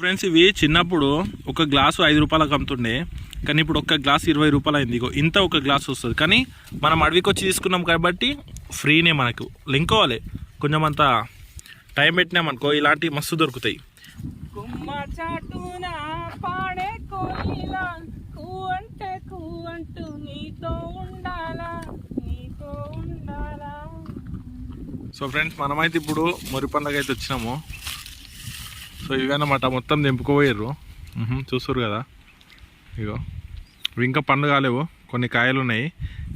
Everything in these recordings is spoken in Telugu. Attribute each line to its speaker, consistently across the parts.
Speaker 1: ఫ్రెండ్స్ ఇవి చిన్నప్పుడు ఒక గ్లాసు 5 రూపాయలకు అమ్ముతుండే, కానీ ఇప్పుడు ఒక గ్లాస్ 20 రూపాయలు అయింది. ఇంత ఒక గ్లాస్ వస్తుంది, కానీ మనం అడవికి వచ్చి తీసుకున్నాం కాబట్టి ఫ్రీనే. మనకు లింకోవాలి, కొంచెం అంత టైం పెట్టినామనుకో ఇలాంటివి మస్తు దొరుకుతాయి. సో ఫ్రెండ్స్ మనమైతే ఇప్పుడు మొరి పండుగ అయితే వచ్చినాము. సో ఇవన్నమాట మొత్తం తెంపుకోపోయారు, చూస్తారు కదా. ఇగో ఇవి ఇంకా పండు కాలేవు, కొన్ని కాయలు ఉన్నాయి,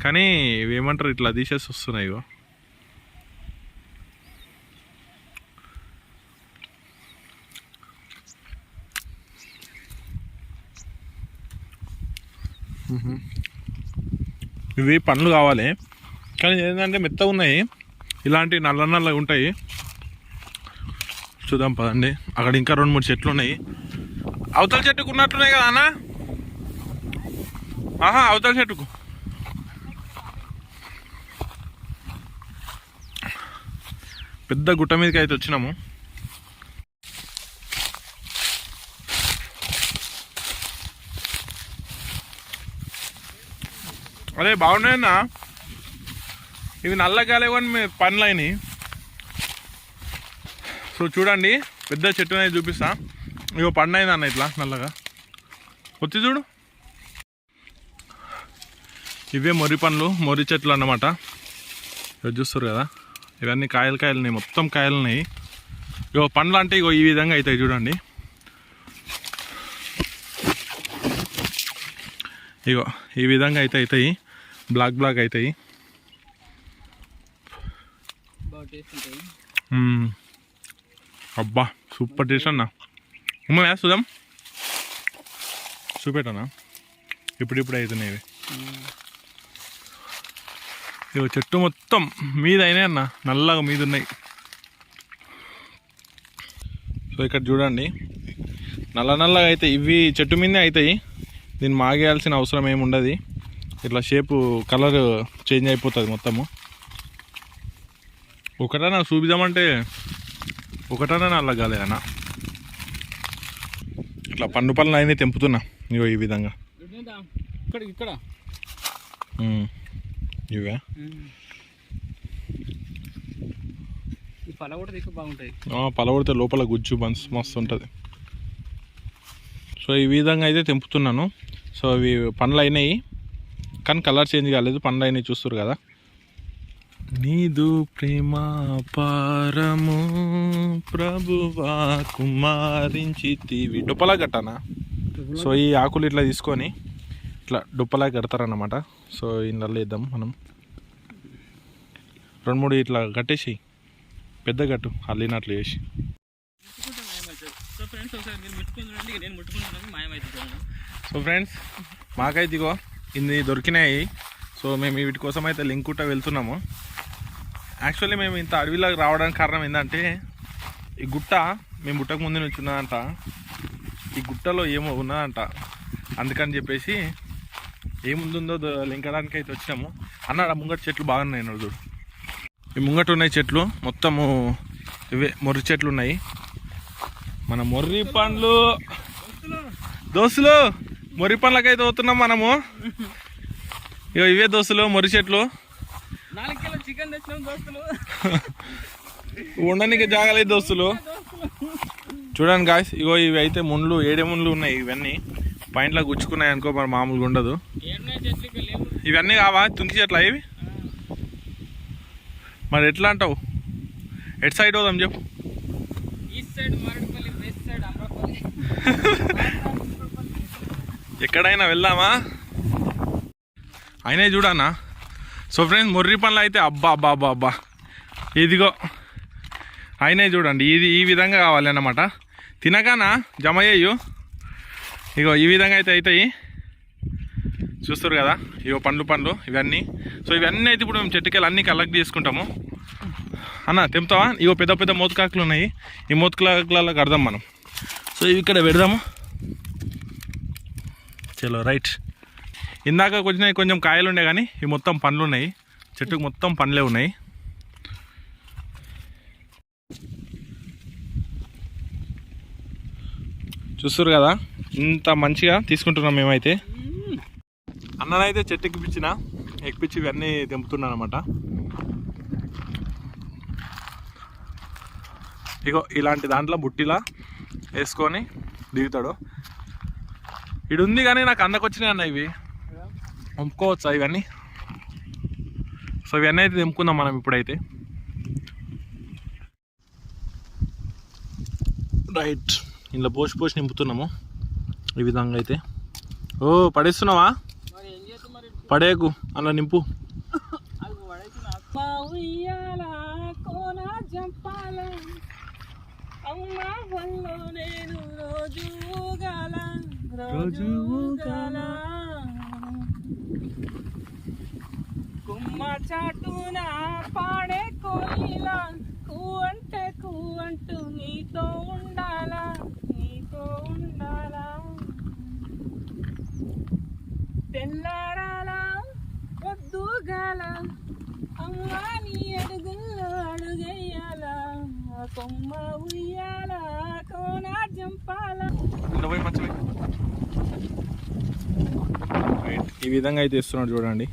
Speaker 1: కానీ ఇవి ఏమంటారు ఇట్లా తీసేసి వస్తున్నాయి. ఇగో ఇవి పండ్లు కావాలి, కానీ ఏంటంటే మెత్తగా ఉన్నాయి, ఇలాంటి నల్ల నల్లగా ఉంటాయి. చూద్దాం పదండి. అక్కడ ఇంకా 2-3 చెట్లు ఉన్నాయి. అవతల చెట్టుకు ఉన్నట్లున్నాయి కదా అన్న. అవతల చెట్టుకు పెద్ద గుట్ట మీదకి అయితే వచ్చినాము. అదే బాగున్నాయన్నా, ఇవి నల్లగాలేవని పండ్లు అయినాయి. సో చూడండి, పెద్ద చెట్టు అనేది చూపిస్తా. ఇగో పండు అయింది అన్న ఇట్లా నల్లగా వచ్చి చూడు. ఇవే మొరి పండ్లు, మొరి చెట్లు అన్నమాట. ఇవి చూస్తారు కదా, ఇవన్నీ కాయలు ఉన్నాయి, మొత్తం కాయలు ఉన్నాయి. ఇగో పండ్లు అంటే ఇగో ఈ విధంగా అవుతాయి చూడండి. ఇగో ఈ విధంగా అయితే అవుతాయి, బ్లాక్ అవుతాయి. అబ్బా సూపర్ టేస్ట్ అన్న. చూద్దాం, చూపెట్టనా. ఇప్పుడు అవుతున్నాయి ఇవి. ఇవి చెట్టు మొత్తం మీద అయినాయి అన్న, నల్లగా మీద ఉన్నాయి. సో ఇక్కడ చూడండి, నల్లగా అయితే ఇవి చెట్టు మీదే అవుతాయి. దీన్ని మాగేయాల్సిన అవసరం ఏమి ఉండదు, ఇట్లా షేపు కలర్ చేంజ్ అయిపోతుంది మొత్తము. ఒకటన్నా చూపిద్దామంటే ఒకటన్నా నల్లగా కాలేదన్నా. ఇట్లా పళ్ళు అయినా తెంపుతున్నా. ఇగో ఈ విధంగా
Speaker 2: ఇక్కడ
Speaker 1: ఇవే పలగొడితే లోపల గుజ్జు మస్తు ఉంటుంది. సో ఈ విధంగా అయితే తెంపుతున్నాను. సో ఇవి పండ్లు అయినాయి, కానీ కలర్ చేంజ్ కాలేదు, పండ్లు అయినాయి చూస్తారు కదా. నీదు ప్రేమ పారము ప్రభువా కుమారించితివి. డొప్పలా కట్టానా. సో ఈ ఆకులు ఇట్లా తీసుకొని ఇట్లా డొప్పలా కడతారన్నమాట. సో ఇందులో వేద్దాం మనం 2-3 ఇట్లా కట్టేసి పెద్ద కట్టు అల్లినట్లు చేసి. సో ఫ్రెండ్స్ మాకైతే ఇగో ఇన్ని దొరికినాయి. సో మేము వీటి కోసం అయితే లింకుట వెళ్తున్నాము. యాక్చువల్లీ మేము ఇంత అడవిలోకి రావడానికి కారణం ఏంటంటే, ఈ గుట్ట మేము గుట్టకు ముందు నుంచి ఉన్నదంట, ఈ గుట్టలో ఏమో ఉన్నదంట. అందుకని చెప్పేసి ఏముందో లింకడానికి అయితే వచ్చినాము. అన్నాడు ముంగట చెట్లు బాగున్నాయి చూడు. ఈ ముంగట ఉన్నాయి చెట్లు మొత్తము ఇవే మొర్రి చెట్లు ఉన్నాయి. మన మొర్రి పండ్లు దోస్తులు, మొర్రి పండ్లకైతే పోతున్నాం మనము. ఇగో ఇవే దోస్తులు మొర్రి చెట్లు.
Speaker 2: 4 కిలో చికెన్ తెచ్చినాం దోస్తులు,
Speaker 1: ఉండడానికి జాగలేదు దోస్తులు. చూడండి గాయ్స్, ఇగో ఇవి అయితే ముండ్లు 7 ముండ్లు ఉన్నాయి. ఇవన్నీ పాయింట్లో గుచ్చుకున్నాయి అనుకో, మరి మామూలుగా ఉండదు. ఇవన్నీ కావా తుంకి చెట్ల ఇవి? మరి ఎట్లా అంటావు? ఎట్ సైడ్ పోదాం చెప్పు. ఎక్కడైనా వెళ్దామా? అయినా చూడన్నా. సో ఫ్రెండ్స్ మొర్రి పండ్లు అయితే అబ్బా ఇదిగో అయినా చూడండి, ఇది ఈ విధంగా కావాలి అన్నమాట. తినగానా జమ అయ్యు. ఇగో ఈ విధంగా అయితే అవుతాయి, చూస్తారు కదా. ఇగో పండ్లు ఇవన్నీ. సో ఇవన్నీ అయితే ఇప్పుడు మేము చెట్టుకెళ్ళి అన్నీ కలెక్ట్ చేసుకుంటాము. అన్న తెంపుతావా? ఇగో పెద్ద మోతుకాకులు ఉన్నాయి, ఈ మోతుకాకులలో కడదాం మనం. సో ఇవి ఇక్కడ పెడదాము. చలో రైట్. ఇందాక కొంచెం కాయలు ఉండే, కానీ ఇవి మొత్తం పండ్లు ఉన్నాయి. చెట్టుకు మొత్తం పండ్లే ఉన్నాయి. చూస్తారు కదా ఇంత మంచిగా తీసుకుంటున్నాం మేమైతే. అన్ననైతే చెట్టు ఎక్కిపించి ఇవన్నీ తెంపుతున్నాను అనమాట. ఇగో ఇలాంటి దాంట్లో బుట్టిలా వేసుకొని దిగుతాడు. ఇడు ఉంది కానీ నాకు అందకొచ్చినాయి అన్న, ఇవి తెంపుకోవచ్చా ఇవన్నీ? సో ఇవన్నీ అయితే తెంపుకుందాం మనం ఇప్పుడైతే. రైట్, ఇంట్లో పోసి నింపుతున్నాము ఈ విధంగా అయితే. ఓ పడేస్తున్నావా? పడేకు అలా నింపు.
Speaker 2: కుమ్మ చాటున పాడే కోయిలా కూవంటూ నీతో ఉండాలా తెల్లారాలా పొద్దుగాల అమ్మా నీ అడుగుల్లో అడుగయ్యాలా కొమ్మ ఉయ్యాలా కోన జంపాలా.
Speaker 1: ఈ విధంగా అయితే ఇస్తున్నాడు చూడండి.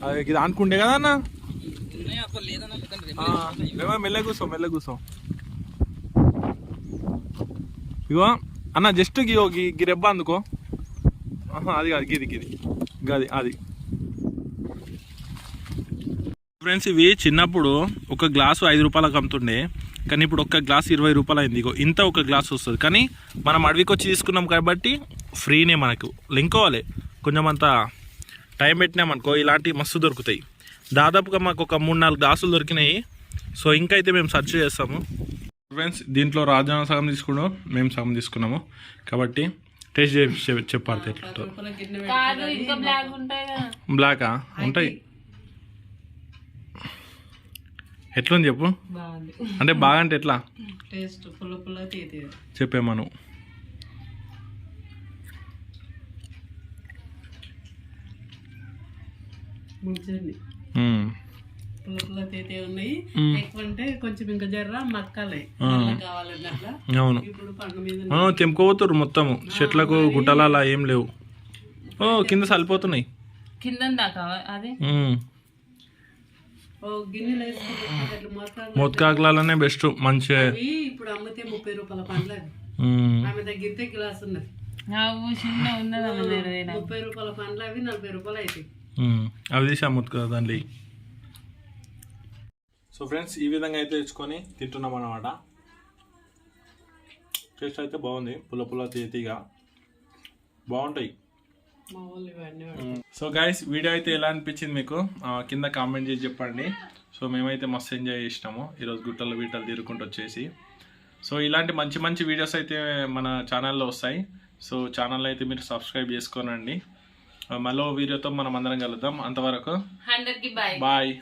Speaker 1: అది ఇది అనుకుంటే కదా అన్న. మెల్ల కూర్చో. ఇగో అన్న జస్ట్ గిరెబ్బ అందుకో. అది కాదు గిది అది. ఫ్రెండ్స్ ఇవి చిన్నప్పుడు ఒక గ్లాసు 5 రూపాయలకు అమ్ముతుండే, కానీ ఇప్పుడు ఒక గ్లాసు 20 రూపాయలు అయింది. ఇగో ఇంత ఒక గ్లాస్ వస్తుంది, కానీ మనం అడవికి వచ్చి తీసుకున్నాం కాబట్టి ఫ్రీనే మనకు. లింకోవాలి కొంచెం అంతా టైం పెట్టినామనుకో ఇలాంటివి మస్తు దొరుకుతాయి. దాదాపుగా మాకు ఒక 3-4 గ్లాసులు దొరికినాయి. సో ఇంకా అయితే మేము సర్చ్ చేస్తాము. ఫ్రెండ్స్ దీంట్లో రాజాన సగం తీసుకున్నాం, మేము సగం తీసుకున్నాము కాబట్టి టేస్ట్ చెప్పాలి. బ్లాకా ఉంటాయి. ఎట్లుంది చెప్పు, అంటే బాగా అంటే ఎట్లా చెప్పేమా నువ్వు? అవును తెంపుకోపోతారు మొత్తము చెట్లకు గుట్టలు అలా ఏం లేవు. ఓ కింద సరిపోతున్నాయి మొత్కాకులనే బెస్ట్ మంచిగా.
Speaker 3: ఇప్పుడు అమ్మితే 30 రూపాయల పండ్లు ఆమె దగ్గర గ్లాస్ ఉన్నది 30 రూపాయల పండ్లు అవి 40 రూపాయలు అవుతాయి.
Speaker 1: అవి తీసి అమ్ముతుంది కదా దాంట్లో. సో ఫ్రెండ్స్ ఈ విధంగా అయితే తెచ్చుకొని తింటున్నాం అన్నమాట. టేస్ట్ అయితే బాగుంది, పుల్ల తీయగా బాగుంటాయి. సో గైస్ వీడియో అయితే ఎలా అనిపించింది మీకు కింద కామెంట్ చేసి చెప్పండి. సో మేమైతే మస్తు ఎంజాయ్ చేసినాము ఈరోజు గుట్టలు తిరుగుకుంటూ వచ్చేసి. సో ఇలాంటి మంచి వీడియోస్ అయితే మన ఛానల్లో వస్తాయి. సో ఛానల్ అయితే మీరు సబ్స్క్రైబ్ చేసుకోనండి. మరో వీడియోతో మనం అందరం కలుద్దాం. అంతవరకు బాయ్.